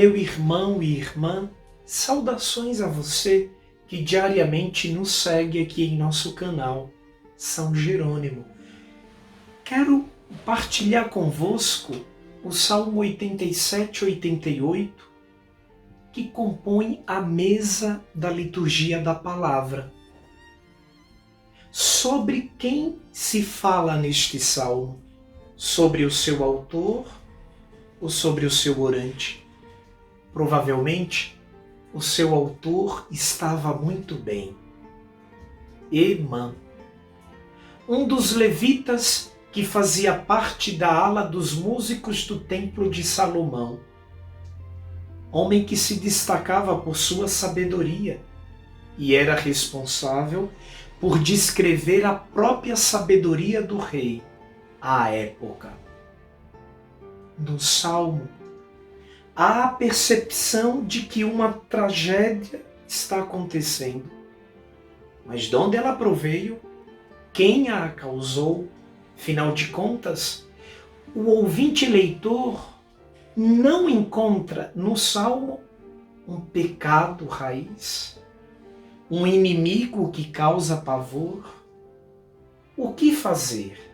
Meu irmão e irmã, saudações a você que diariamente nos segue aqui em nosso canal São Jerônimo. Quero partilhar convosco o Salmo 87 e 88, que compõe a mesa da liturgia da palavra. Sobre quem se fala neste salmo? Sobre o seu autor ou sobre o seu orante? Provavelmente, o seu autor estava muito bem. Emã, um dos levitas que fazia parte da ala dos músicos do Templo de Salomão. Homem que se destacava por sua sabedoria e era responsável por descrever a própria sabedoria do rei à época. No Salmo, há a percepção de que uma tragédia está acontecendo. Mas de onde ela proveio? Quem a causou? Afinal de contas, o ouvinte leitor não encontra no Salmo um pecado raiz, um inimigo que causa pavor. O que fazer?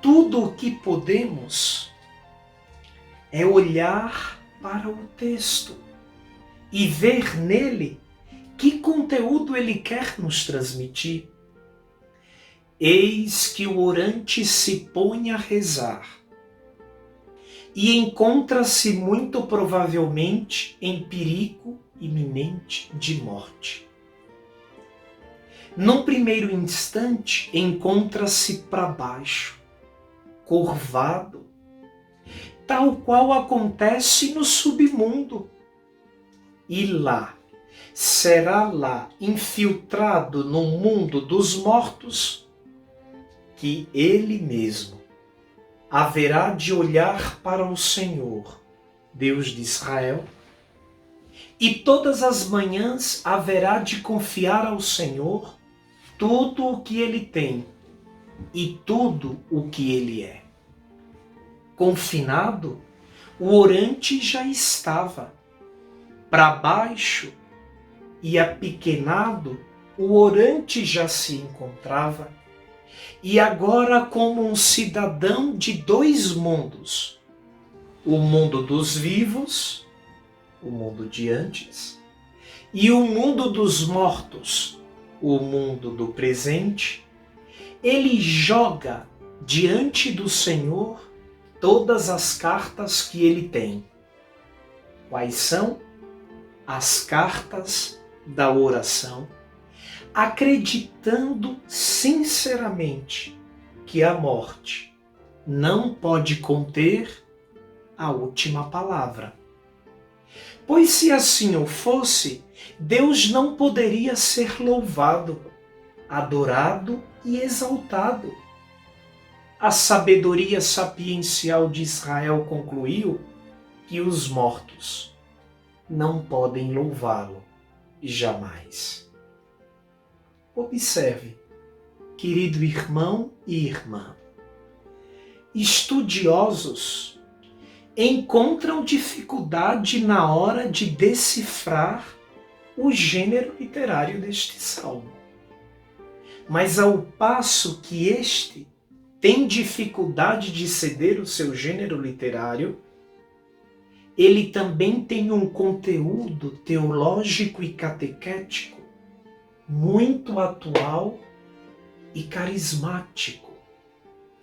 Tudo o que podemos é olhar para o texto e ver nele que conteúdo ele quer nos transmitir. Eis que o orante se põe a rezar e encontra-se muito provavelmente em perigo iminente de morte. Num primeiro instante, encontra-se para baixo, curvado, tal qual acontece no submundo. E será lá infiltrado no mundo dos mortos que ele mesmo haverá de olhar para o Senhor, Deus de Israel, e todas as manhãs haverá de confiar ao Senhor tudo o que ele tem e tudo o que ele é. Confinado, o orante já estava. Para baixo e apequenado, o orante já se encontrava. E agora, como um cidadão de dois mundos, o mundo dos vivos, o mundo de antes, e o mundo dos mortos, o mundo do presente, ele joga diante do Senhor todas as cartas que ele tem. Quais são? As cartas da oração, acreditando sinceramente que a morte não pode conter a última palavra. Pois se assim o fosse, Deus não poderia ser louvado, adorado e exaltado. A sabedoria sapiencial de Israel concluiu que os mortos não podem louvá-lo jamais. Observe, querido irmão e irmã, estudiosos encontram dificuldade na hora de decifrar o gênero literário deste salmo. Mas ao passo que este tem dificuldade de ceder o seu gênero literário, ele também tem um conteúdo teológico e catequético muito atual e carismático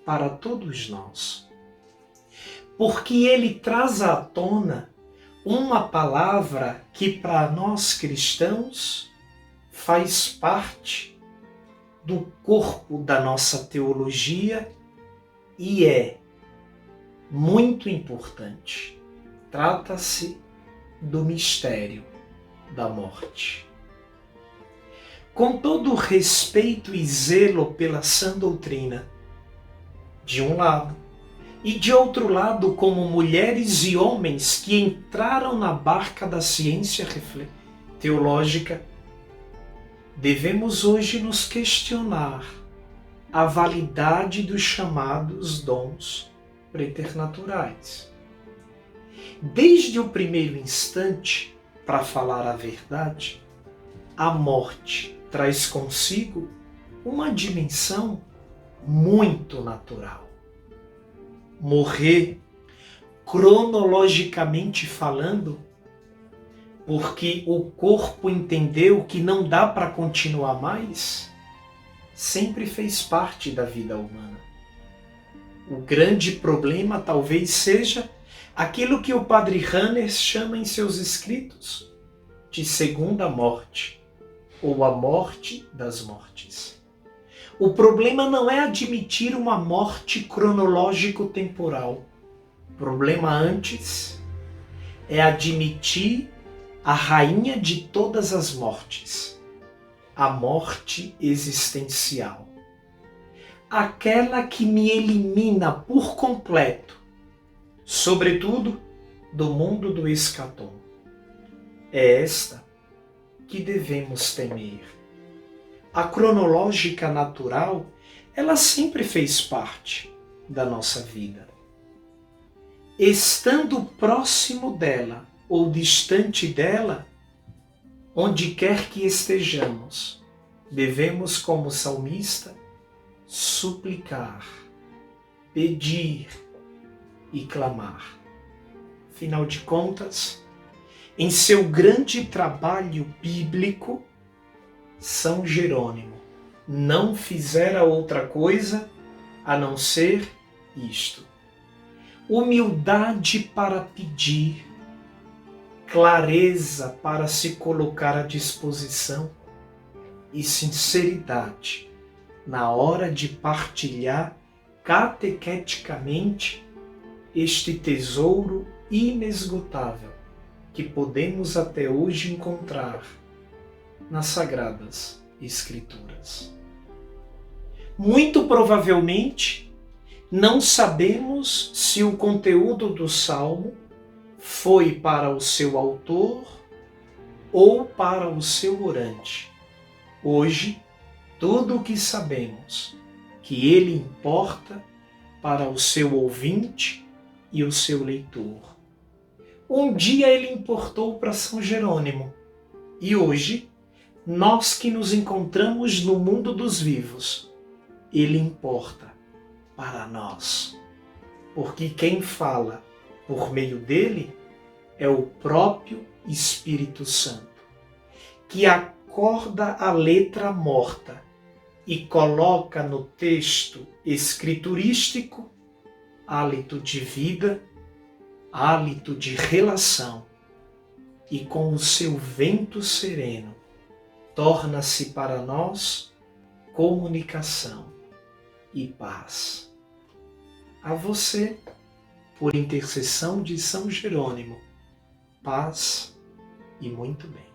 para todos nós. Porque ele traz à tona uma palavra que para nós cristãos faz parte do corpo da nossa teologia e é muito importante. Trata-se do mistério da morte. Com todo respeito e zelo pela sã doutrina, de um lado, e de outro lado, como mulheres e homens que entraram na barca da ciência teológica, devemos hoje nos questionar a validade dos chamados dons preternaturais. Desde o primeiro instante, para falar a verdade, a morte traz consigo uma dimensão muito natural. Morrer, cronologicamente falando, porque o corpo entendeu que não dá para continuar mais, sempre fez parte da vida humana. O grande problema talvez seja aquilo que o padre Rahner chama em seus escritos de segunda morte, ou a morte das mortes. O problema não é admitir uma morte cronológico-temporal. O problema antes é admitir a rainha de todas as mortes, a morte existencial. Aquela que me elimina por completo, sobretudo do mundo do escatom. É esta que devemos temer. A cronológica natural, ela sempre fez parte da nossa vida. Estando próximo dela ou distante dela, onde quer que estejamos, devemos, como salmista, suplicar, pedir e clamar. Afinal de contas, em seu grande trabalho bíblico, São Jerônimo não fizera outra coisa a não ser isto: humildade para pedir, clareza para se colocar à disposição e sinceridade na hora de partilhar catequeticamente este tesouro inesgotável que podemos até hoje encontrar nas Sagradas Escrituras. Muito provavelmente, não sabemos se o conteúdo do Salmo foi para o seu autor ou para o seu orante. Hoje, tudo o que sabemos que ele importa para o seu ouvinte e o seu leitor. Um dia ele importou para São Jerônimo e hoje, nós que nos encontramos no mundo dos vivos, ele importa para nós. Porque quem fala por meio dele é o próprio Espírito Santo, que acorda a letra morta e coloca no texto escriturístico hálito de vida, hálito de relação, e com o seu vento sereno torna-se para nós comunicação e paz. A você, por intercessão de São Jerônimo, paz e muito bem.